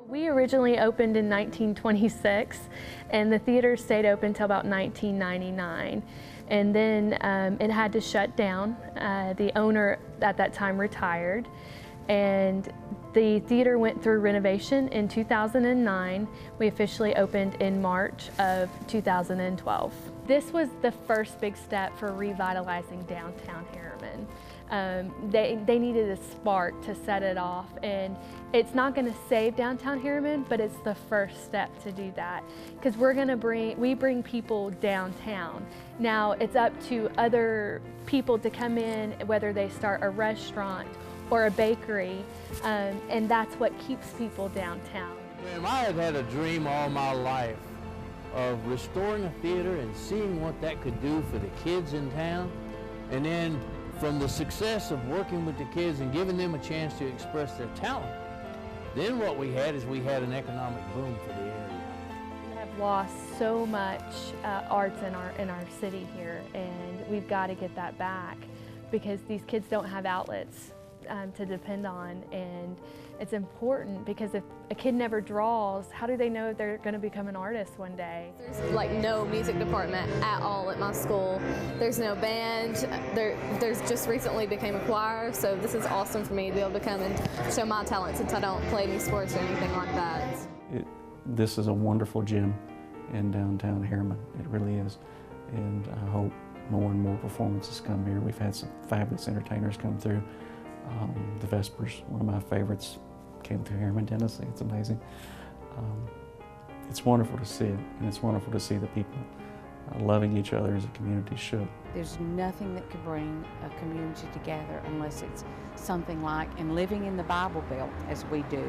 We originally opened in 1926, and the theater stayed open until about 1999. And then it had to shut down. The owner at that time retired, and the theater went through renovation in 2009. We officially opened in March of 2012. This was the first big step for revitalizing downtown Harriman. They needed a spark to set it off, and it's not going to save downtown Harriman, but it's the first step to do that, because we bring people downtown. Now it's up to other people to come in, whether they start a restaurant or a bakery, and that's what keeps people downtown. I have had a dream all my life of restoring a theater and seeing what that could do for the kids in town, and then from the success of working with the kids and giving them a chance to express their talent, then what we had is we had an economic boom for the area. We have lost so much arts in our city here, and we've got to get that back, because these kids don't have outlets to depend on, and it's important, because if a kid never draws, how do they know they're going to become an artist one day? There's like no music department at all at my school. There's no band. There's just recently became a choir, so this is awesome for me to be able to come and show my talent, since I don't play any sports or anything like that. This is a wonderful gym in downtown Harriman. It really is, and I hope more and more performances come here. We've had some fabulous entertainers come through. The Vespers, one of my favorites, came through Harriman, Tennessee. It's amazing. It's wonderful to see it, and it's wonderful to see the people loving each other as a community should. There's nothing that could bring a community together unless it's something like, and living in the Bible Belt as we do,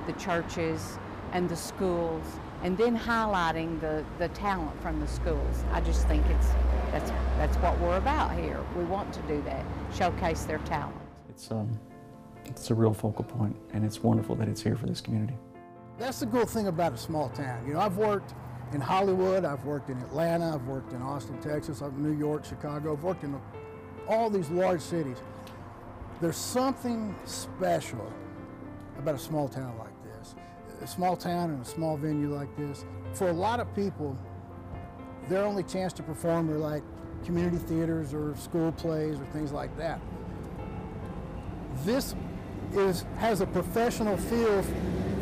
the churches and the schools, and then highlighting the talent from the schools. I just think that's what we're about here. We want to do that, showcase their talent. It's a real focal point, and it's wonderful that it's here for this community. That's the cool thing about a small town. You know, I've worked in Hollywood, I've worked in Atlanta, I've worked in Austin, Texas, I've New York, Chicago, I've worked in all these large cities. There's something special about a small town like this. A small town and a small venue like this. For a lot of people, their only chance to perform are like community theaters or school plays or things like that. This has a professional feel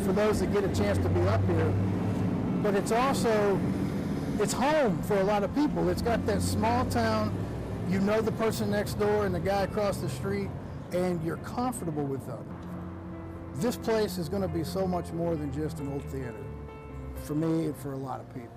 for those that get a chance to be up here, but it's home for a lot of people. It's got that small town, you know the person next door and the guy across the street, and you're comfortable with them. This place is going to be so much more than just an old theater, for me and for a lot of people.